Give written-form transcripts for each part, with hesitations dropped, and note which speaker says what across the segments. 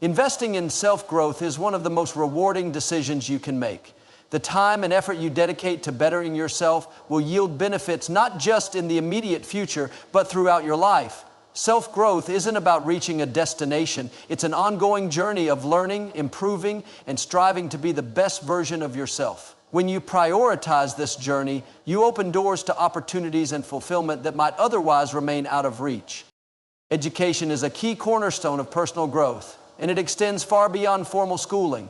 Speaker 1: Investing in self-growth is one of the most rewarding decisions you can make. The time and effort you dedicate to bettering yourself will yield benefits not just in the immediate future, but throughout your life. Self-growth isn't about reaching a destination. It's an ongoing journey of learning, improving, and striving to be the best version of yourself. When you prioritize this journey, you open doors to opportunities and fulfillment that might otherwise remain out of reach. Education is a key cornerstone of personal growth, and it extends far beyond formal schooling.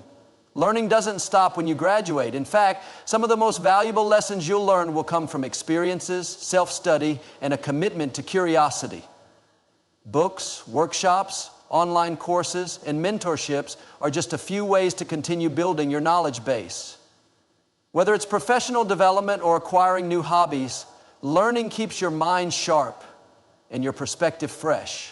Speaker 1: Learning doesn't stop when you graduate. In fact, some of the most valuable lessons you'll learn will come from experiences, self-study, and a commitment to curiosity. Books, workshops, online courses, and mentorships are just a few ways to continue building your knowledge base. Whether it's professional development or acquiring new hobbies, learning keeps your mind sharp and your perspective fresh.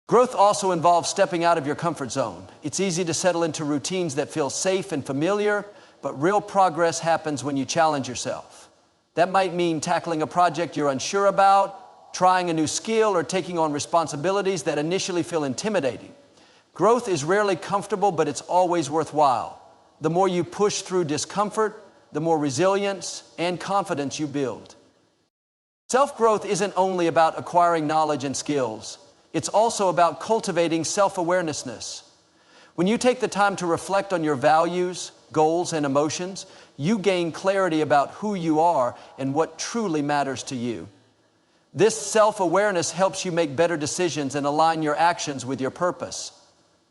Speaker 1: Growth also involves stepping out of your comfort zone. It's easy to settle into routines that feel safe and familiar, but real progress happens when you challenge yourself. That might mean tackling a project you're unsure about, trying a new skill, or taking on responsibilities that initially feel intimidating. Growth is rarely comfortable, but it's always worthwhile. The more you push through discomfort, the more resilience and confidence you build. Self-growth isn't only about acquiring knowledge and skills. It's also about cultivating self-awareness. When you take the time to reflect on your values, goals, and emotions, you gain clarity about who you are and what truly matters to you. This self-awareness helps you make better decisions and align your actions with your purpose.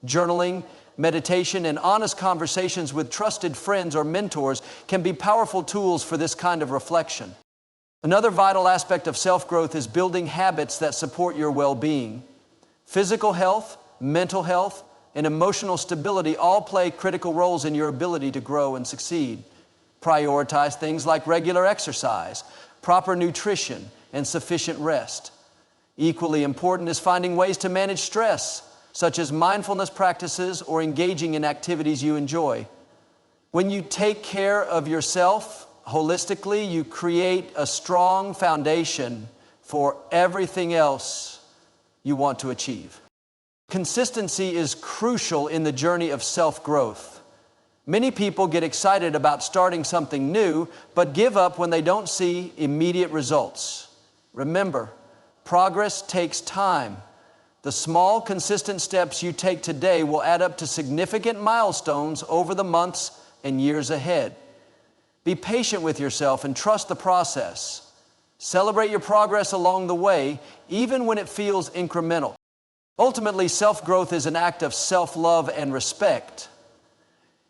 Speaker 1: Journaling, meditation, and honest conversations with trusted friends or mentors can be powerful tools for this kind of reflection. Another vital aspect of self-growth is building habits that support your well-being. Physical health, mental health, and emotional stability all play critical roles in your ability to grow and succeed. Prioritize things like regular exercise, proper nutrition, and sufficient rest. Equally important is finding ways to manage stress, such as mindfulness practices or engaging in activities you enjoy. When you take care of yourself holistically, you create a strong foundation for everything else you want to achieve. Consistency is crucial in the journey of self-growth. Many people get excited about starting something new, but give up when they don't see immediate results. Remember, progress takes time. The small, consistent steps you take today will add up to significant milestones over the months and years ahead. Be patient with yourself and trust the process. Celebrate your progress along the way, even when it feels incremental. Ultimately, self-growth is an act of self-love and respect.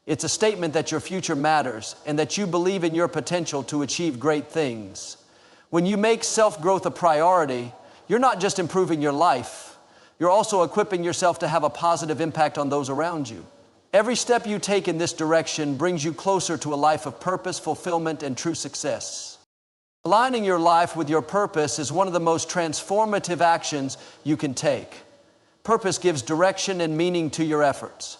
Speaker 1: It's a statement that your future matters and that you believe in your potential to achieve great things. When you make self-growth a priority, you're not just improving your life, you're also equipping yourself to have a positive impact on those around you. Every step you take in this direction brings you closer to a life of purpose, fulfillment, and true success. Aligning your life with your purpose is one of the most transformative actions you can take. Purpose gives direction and meaning to your efforts.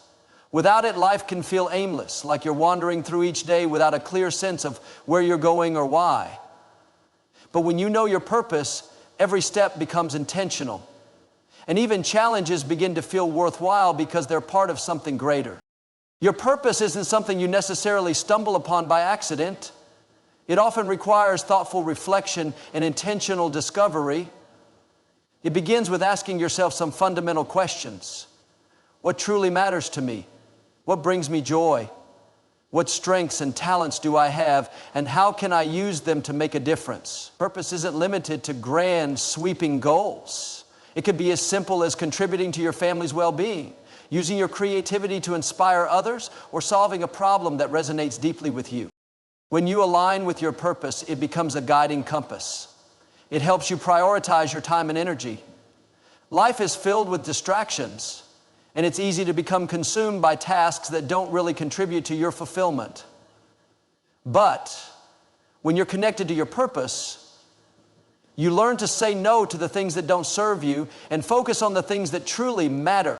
Speaker 1: Without it, life can feel aimless, like you're wandering through each day without a clear sense of where you're going or why. But when you know your purpose, every step becomes intentional. And even challenges begin to feel worthwhile because they're part of something greater. Your purpose isn't something you necessarily stumble upon by accident. It often requires thoughtful reflection and intentional discovery. It begins with asking yourself some fundamental questions. What truly matters to me? What brings me joy? What strengths and talents do I have, and how can I use them to make a difference? Purpose isn't limited to grand, sweeping goals. It could be as simple as contributing to your family's well-being, using your creativity to inspire others, or solving a problem that resonates deeply with you. When you align with your purpose, it becomes a guiding compass. It helps you prioritize your time and energy. Life is filled with distractions, and it's easy to become consumed by tasks that don't really contribute to your fulfillment. But when you're connected to your purpose, you learn to say no to the things that don't serve you and focus on the things that truly matter.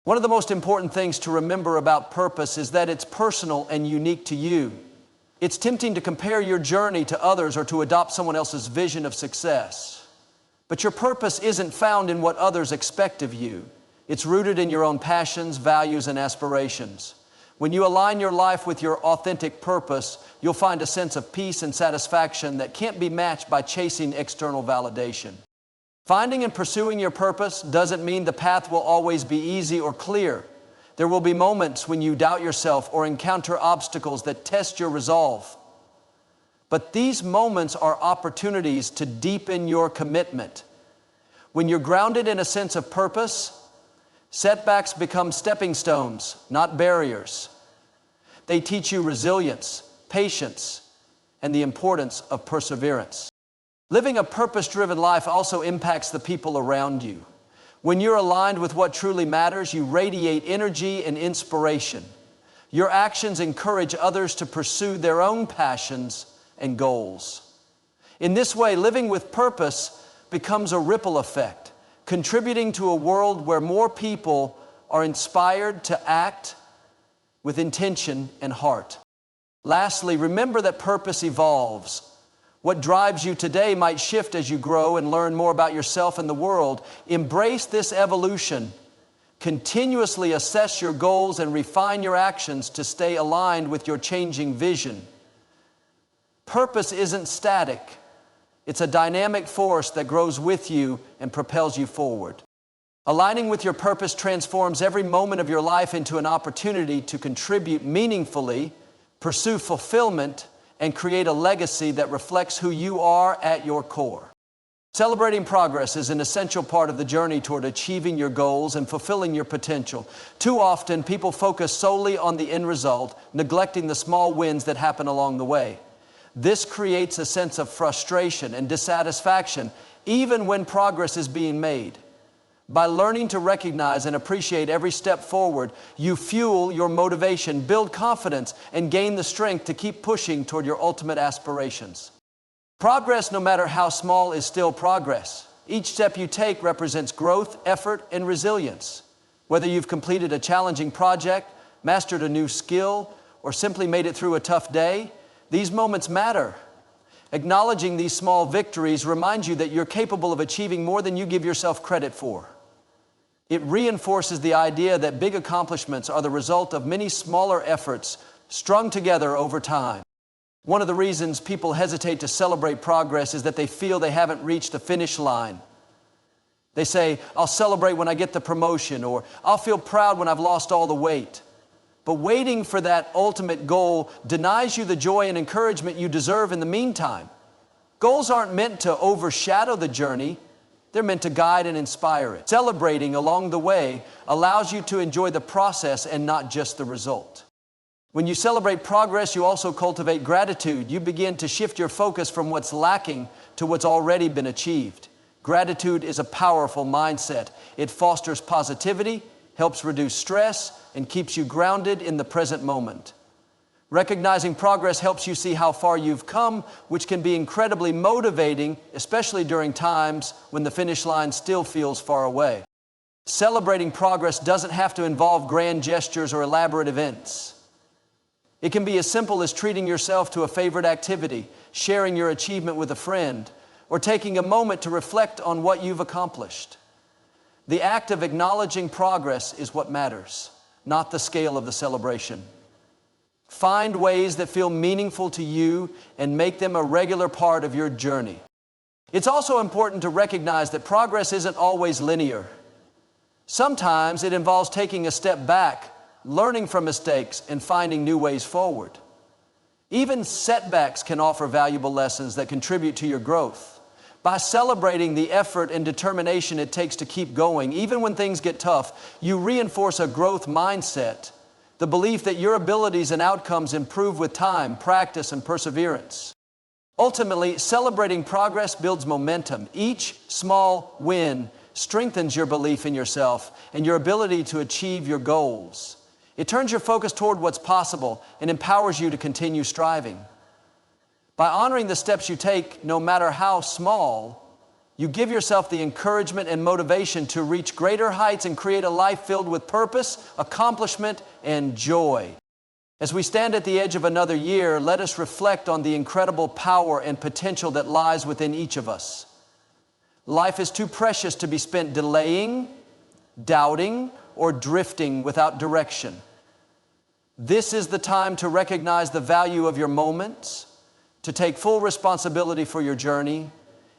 Speaker 1: One of the most important things to remember about purpose is that it's personal and unique to you. It's tempting to compare your journey to others or to adopt someone else's vision of success. But your purpose isn't found in what others expect of you. It's rooted in your own passions, values, and aspirations. When you align your life with your authentic purpose, you'll find a sense of peace and satisfaction that can't be matched by chasing external validation. Finding and pursuing your purpose doesn't mean the path will always be easy or clear. There will be moments when you doubt yourself or encounter obstacles that test your resolve. But these moments are opportunities to deepen your commitment. When you're grounded in a sense of purpose, setbacks become stepping stones, not barriers. They teach you resilience, patience, and the importance of perseverance. Living a purpose-driven life also impacts the people around you. When you're aligned with what truly matters, you radiate energy and inspiration. Your actions encourage others to pursue their own passions and goals. In this way, living with purpose becomes a ripple effect, contributing to a world where more people are inspired to act with intention and heart. Lastly, remember that purpose evolves. What drives you today might shift as you grow and learn more about yourself and the world. Embrace this evolution. Continuously assess your goals and refine your actions to stay aligned with your changing vision. Purpose isn't static. It's a dynamic force that grows with you and propels you forward. Aligning with your purpose transforms every moment of your life into an opportunity to contribute meaningfully, pursue fulfillment, and create a legacy that reflects who you are at your core. Celebrating progress is an essential part of the journey toward achieving your goals and fulfilling your potential. Too often, people focus solely on the end result, neglecting the small wins that happen along the way. This creates a sense of frustration and dissatisfaction, even when progress is being made. By learning to recognize and appreciate every step forward, you fuel your motivation, build confidence, and gain the strength to keep pushing toward your ultimate aspirations. Progress, no matter how small, is still progress. Each step you take represents growth, effort, and resilience. Whether you've completed a challenging project, mastered a new skill, or simply made it through a tough day, these moments matter. Acknowledging these small victories reminds you that you're capable of achieving more than you give yourself credit for. It reinforces the idea that big accomplishments are the result of many smaller efforts strung together over time. One of the reasons people hesitate to celebrate progress is that they feel they haven't reached the finish line. They say, "I'll celebrate when I get the promotion," or "I'll feel proud when I've lost all the weight." But waiting for that ultimate goal denies you the joy and encouragement you deserve in the meantime. Goals aren't meant to overshadow the journey. They're meant to guide and inspire it. Celebrating along the way allows you to enjoy the process and not just the result. When you celebrate progress, you also cultivate gratitude. You begin to shift your focus from what's lacking to what's already been achieved. Gratitude is a powerful mindset. It fosters positivity, helps reduce stress, and keeps you grounded in the present moment. Recognizing progress helps you see how far you've come, which can be incredibly motivating, especially during times when the finish line still feels far away. Celebrating progress doesn't have to involve grand gestures or elaborate events. It can be as simple as treating yourself to a favorite activity, sharing your achievement with a friend, or taking a moment to reflect on what you've accomplished. The act of acknowledging progress is what matters, not the scale of the celebration. Find ways that feel meaningful to you and make them a regular part of your journey. It's also important to recognize that progress isn't always linear. Sometimes it involves taking a step back, learning from mistakes, and finding new ways forward. Even setbacks can offer valuable lessons that contribute to your growth. By celebrating the effort and determination it takes to keep going, even when things get tough, you reinforce a growth mindset, the belief that your abilities and outcomes improve with time, practice, and perseverance. Ultimately, celebrating progress builds momentum. Each small win strengthens your belief in yourself and your ability to achieve your goals. It turns your focus toward what's possible and empowers you to continue striving. By honoring the steps you take, no matter how small, you give yourself the encouragement and motivation to reach greater heights and create a life filled with purpose, accomplishment, and joy. As we stand at the edge of another year, let us reflect on the incredible power and potential that lies within each of us. Life is too precious to be spent delaying, doubting, or drifting without direction. This is the time to recognize the value of your moments, to take full responsibility for your journey,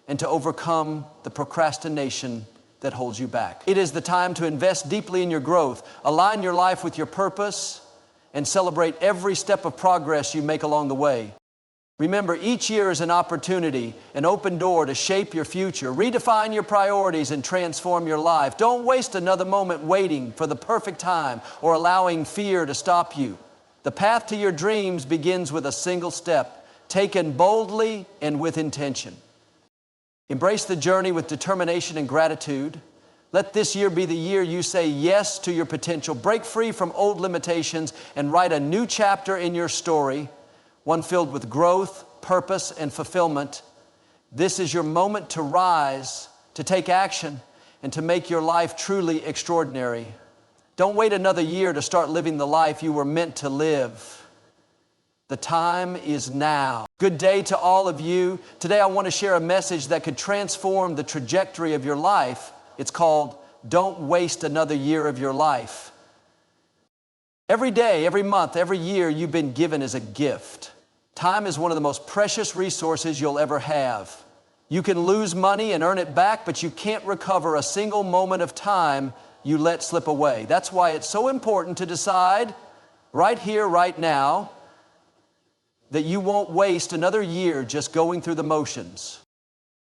Speaker 1: and to overcome the procrastination that holds you back. It is the time to invest deeply in your growth, align your life with your purpose, and celebrate every step of progress you make along the way. Remember, each year is an opportunity, an open door to shape your future, redefine your priorities, and transform your life. Don't waste another moment waiting for the perfect time or allowing fear to stop you. The path to your dreams begins with a single step, taken boldly and with intention. Embrace the journey with determination and gratitude. Let this year be the year you say yes to your potential, break free from old limitations, and write a new chapter in your story, one filled with growth, purpose, and fulfillment. This is your moment to rise, to take action, and to make your life truly extraordinary. Don't wait another year to start living the life you were meant to live. The time is now. Good day to all of you. Today I want to share a message that could transform the trajectory of your life. It's called, Don't Waste Another Year of Your Life. Every day, every month, every year you've been given as a gift. Time is one of the most precious resources you'll ever have. You can lose money and earn it back, but you can't recover a single moment of time you let slip away. That's why it's so important to decide right here, right now, that you won't waste another year just going through the motions.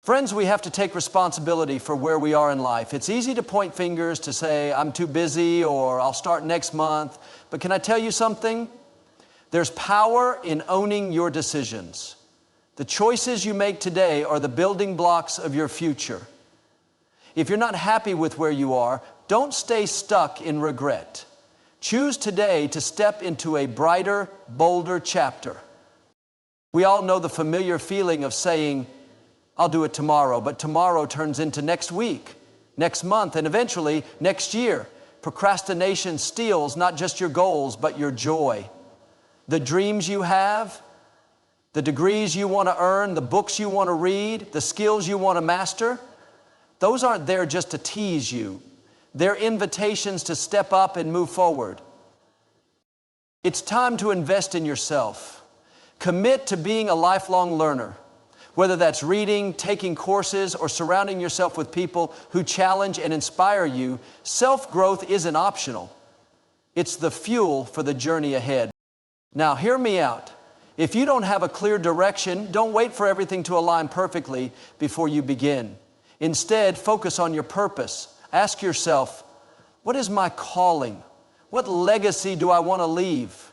Speaker 1: Friends, we have to take responsibility for where we are in life. It's easy to point fingers to say, I'm too busy, or I'll start next month. But can I tell you something? There's power in owning your decisions. The choices you make today are the building blocks of your future. If you're not happy with where you are, don't stay stuck in regret. Choose today to step into a brighter, bolder chapter. We all know the familiar feeling of saying, I'll do it tomorrow, but tomorrow turns into next week, next month, and eventually next year. Procrastination steals not just your goals, but your joy. The dreams you have, the degrees you want to earn, the books you want to read, the skills you want to master, those aren't there just to tease you. They're invitations to step up and move forward. It's time to invest in yourself. Commit to being a lifelong learner, whether that's reading, taking courses, or surrounding yourself with people who challenge and inspire you. Self-growth isn't optional. It's the fuel for the journey ahead. Now, hear me out. If you don't have a clear direction, don't wait for everything to align perfectly before you begin. Instead, focus on your purpose. Ask yourself, what is my calling? What legacy do I want to leave?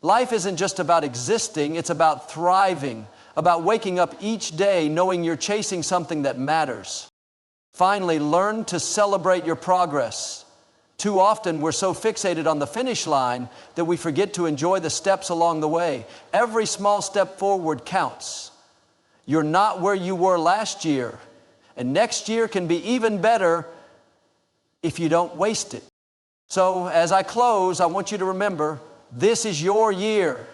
Speaker 1: Life isn't just about existing, it's about thriving, about waking up each day knowing you're chasing something that matters. Finally, learn to celebrate your progress. Too often, we're so fixated on the finish line that we forget to enjoy the steps along the way. Every small step forward counts. You're not where you were last year, and next year can be even better if you don't waste it. So, as I close, I want you to remember, this is your year,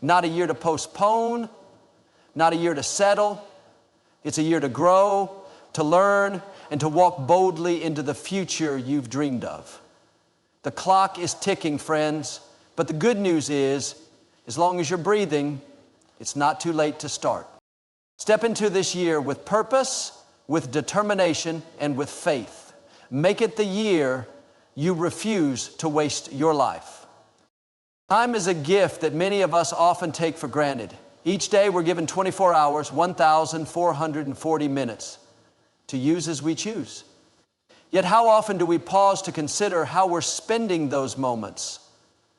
Speaker 1: not a year to postpone, not a year to settle. It's a year to grow, to learn, and to walk boldly into the future you've dreamed of. The clock is ticking, friends, but the good news is, as long as you're breathing, it's not too late to start. Step into this year with purpose, with determination, and with faith. Make it the year you refuse to waste your life. Time is a gift that many of us often take for granted. Each day we're given 24 hours, 1,440 minutes to use as we choose. Yet how often do we pause to consider how we're spending those moments?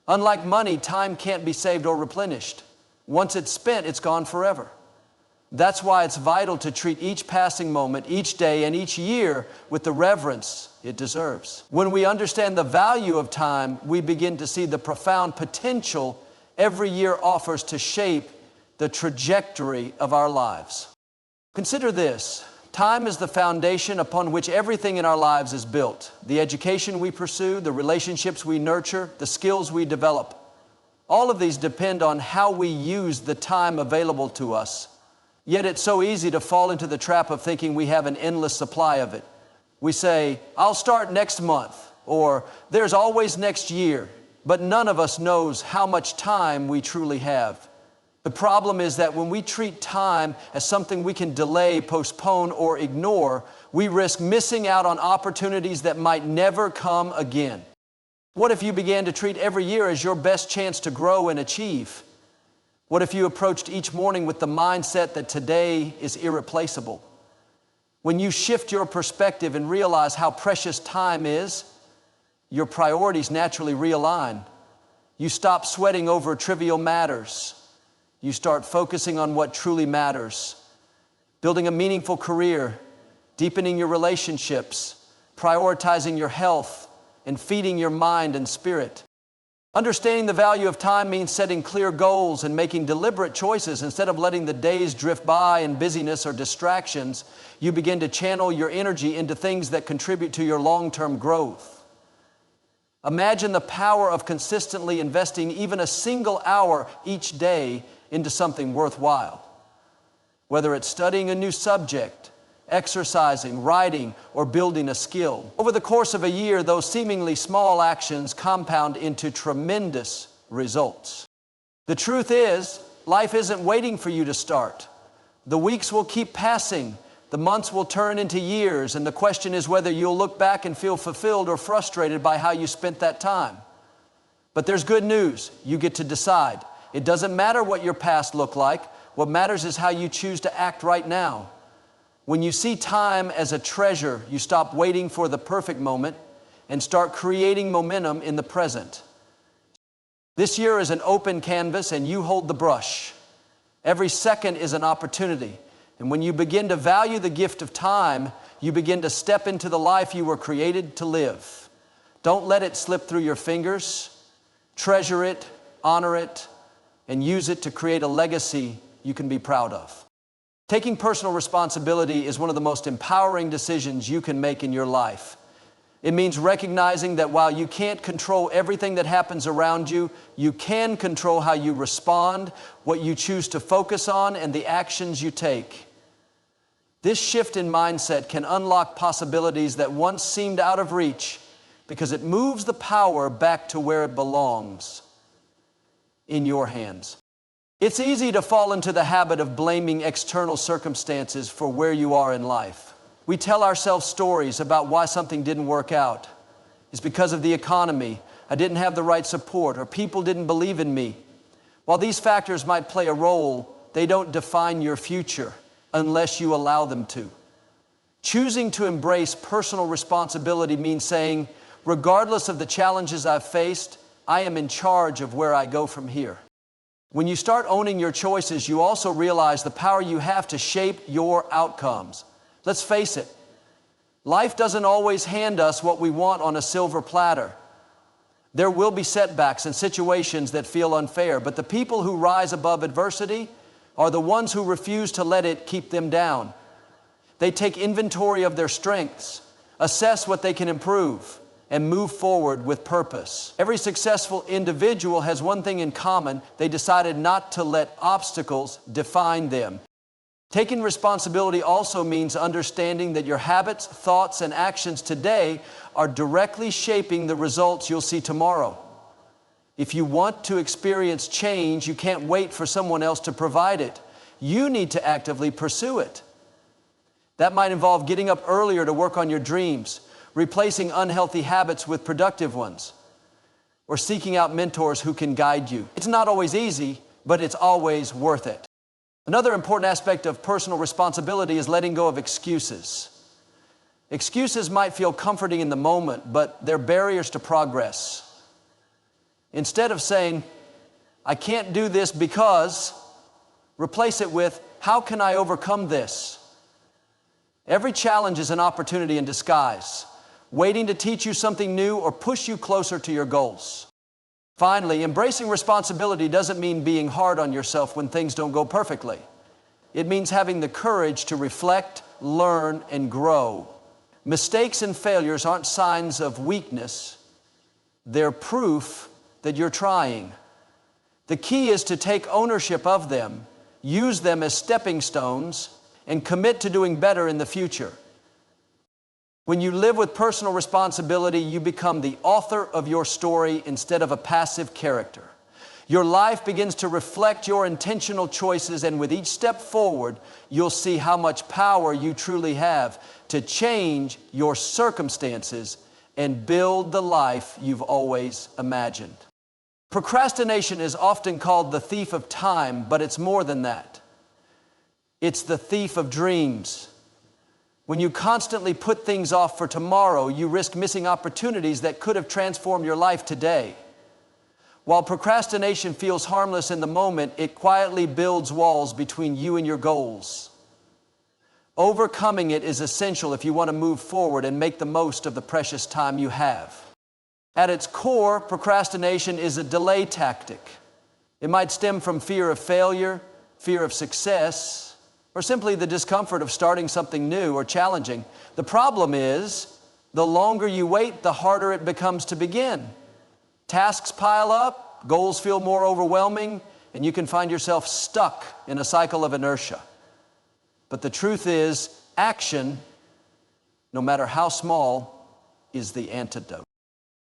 Speaker 1: Unlike money, time can't be saved or replenished. Once it's spent, it's gone forever. That's why it's vital to treat each passing moment, each day, and each year with the reverence it deserves. When we understand the value of time, we begin to see the profound potential every year offers to shape the trajectory of our lives. Consider this. Time is the foundation upon which everything in our lives is built. The education we pursue, the relationships we nurture, the skills we develop. All of these depend on how we use the time available to us. Yet it's so easy to fall into the trap of thinking we have an endless supply of it. We say, I'll start next month, or there's always next year, but none of us knows how much time we truly have. The problem is that when we treat time as something we can delay, postpone, or ignore, we risk missing out on opportunities that might never come again. What if you began to treat every year as your best chance to grow and achieve? What if you approached each morning with the mindset that today is irreplaceable? When you shift your perspective and realize how precious time is, your priorities naturally realign. You stop sweating over trivial matters. You start focusing on what truly matters. Building a meaningful career, deepening your relationships, prioritizing your health, and feeding your mind and spirit. Understanding the value of time means setting clear goals and making deliberate choices. Instead of letting the days drift by in busyness or distractions, you begin to channel your energy into things that contribute to your long-term growth. Imagine the power of consistently investing even a single hour each day into something worthwhile. Whether it's studying a new subject, exercising, writing, or building a skill. Over the course of a year, those seemingly small actions compound into tremendous results. The truth is, life isn't waiting for you to start. The weeks will keep passing, the months will turn into years, and the question is whether you'll look back and feel fulfilled or frustrated by how you spent that time. But there's good news. You get to decide. It doesn't matter what your past looked like. What matters is how you choose to act right now. When you see time as a treasure, you stop waiting for the perfect moment and start creating momentum in the present. This year is an open canvas and you hold the brush. Every second is an opportunity. And when you begin to value the gift of time, you begin to step into the life you were created to live. Don't let it slip through your fingers. Treasure it, honor it, and use it to create a legacy you can be proud of. Taking personal responsibility is one of the most empowering decisions you can make in your life. It means recognizing that while you can't control everything that happens around you, you can control how you respond, what you choose to focus on, and the actions you take. This shift in mindset can unlock possibilities that once seemed out of reach because it moves the power back to where it belongs, in your hands. It's easy to fall into the habit of blaming external circumstances for where you are in life. We tell ourselves stories about why something didn't work out. It's because of the economy, I didn't have the right support, or people didn't believe in me. While these factors might play a role, they don't define your future unless you allow them to. Choosing to embrace personal responsibility means saying, regardless of the challenges I've faced, I am in charge of where I go from here. When you start owning your choices, you also realize the power you have to shape your outcomes. Let's face it, life doesn't always hand us what we want on a silver platter. There will be setbacks and situations that feel unfair, but the people who rise above adversity are the ones who refuse to let it keep them down. They take inventory of their strengths, assess what they can improve, and move forward with purpose. Every successful individual has one thing in common: they decided not to let obstacles define them. Taking responsibility also means understanding that your habits, thoughts, and actions today are directly shaping the results you'll see tomorrow. If you want to experience change, you can't wait for someone else to provide it. You need to actively pursue it. That might involve getting up earlier to work on your dreams, replacing unhealthy habits with productive ones, or seeking out mentors who can guide you. It's not always easy, but it's always worth it. Another important aspect of personal responsibility is letting go of excuses. Excuses might feel comforting in the moment, but they're barriers to progress. Instead of saying, I can't do this because, replace it with, how can I overcome this? Every challenge is an opportunity in disguise, waiting to teach you something new or push you closer to your goals. Finally, embracing responsibility doesn't mean being hard on yourself when things don't go perfectly. It means having the courage to reflect, learn, and grow. Mistakes and failures aren't signs of weakness. They're proof that you're trying. The key is to take ownership of them, use them as stepping stones, and commit to doing better in the future. When you live with personal responsibility, you become the author of your story instead of a passive character. Your life begins to reflect your intentional choices, and with each step forward, you'll see how much power you truly have to change your circumstances and build the life you've always imagined. Procrastination is often called the thief of time, but it's more than that. It's the thief of dreams. When you constantly put things off for tomorrow, you risk missing opportunities that could have transformed your life today. While procrastination feels harmless in the moment, it quietly builds walls between you and your goals. Overcoming it is essential if you want to move forward and make the most of the precious time you have. At its core, procrastination is a delay tactic. It might stem from fear of failure, fear of success, or simply the discomfort of starting something new or challenging. The problem is, the longer you wait, the harder it becomes to begin. Tasks pile up, goals feel more overwhelming, and you can find yourself stuck in a cycle of inertia. But the truth is, action, no matter how small, is the antidote.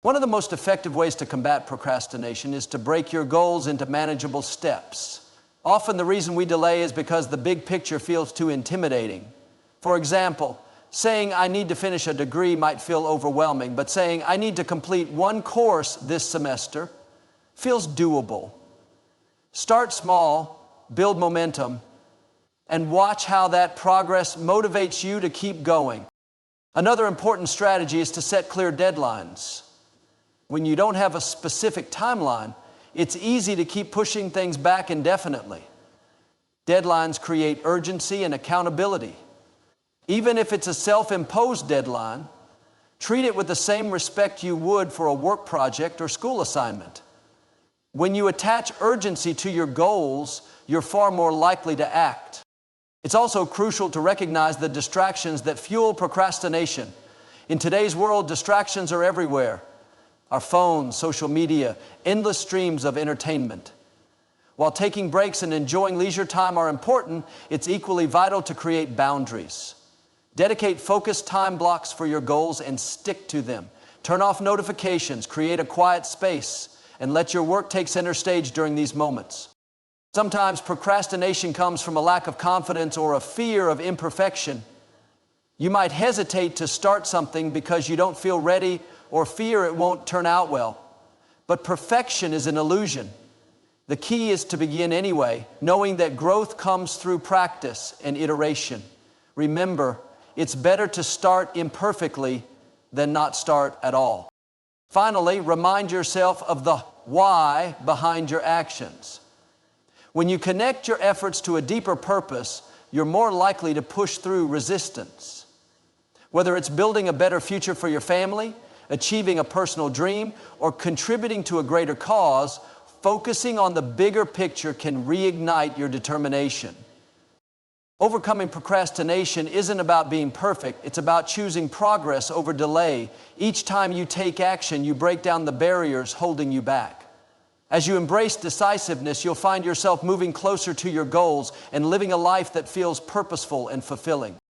Speaker 1: One of the most effective ways to combat procrastination is to break your goals into manageable steps. Often the reason we delay is because the big picture feels too intimidating. For example, saying I need to finish a degree might feel overwhelming, but saying I need to complete one course this semester feels doable. Start small, build momentum, and watch how that progress motivates you to keep going. Another important strategy is to set clear deadlines. When you don't have a specific timeline, it's easy to keep pushing things back indefinitely. Deadlines create urgency and accountability. Even if it's a self-imposed deadline, treat it with the same respect you would for a work project or school assignment. When you attach urgency to your goals, you're far more likely to act. It's also crucial to recognize the distractions that fuel procrastination. In today's world, distractions are everywhere. Our phones, social media, endless streams of entertainment. While taking breaks and enjoying leisure time are important, it's equally vital to create boundaries. Dedicate focused time blocks for your goals and stick to them. Turn off notifications, create a quiet space, and let your work take center stage during these moments. Sometimes procrastination comes from a lack of confidence or a fear of imperfection. You might hesitate to start something because you don't feel ready or fear it won't turn out well. But perfection is an illusion. The key is to begin anyway, knowing that growth comes through practice and iteration. Remember, it's better to start imperfectly than not start at all. Finally, remind yourself of the why behind your actions. When you connect your efforts to a deeper purpose, you're more likely to push through resistance. Whether it's building a better future for your family, achieving a personal dream, or contributing to a greater cause, focusing on the bigger picture can reignite your determination. Overcoming procrastination isn't about being perfect. It's about choosing progress over delay. Each time you take action, you break down the barriers holding you back. As you embrace decisiveness, you'll find yourself moving closer to your goals and living a life that feels purposeful and fulfilling.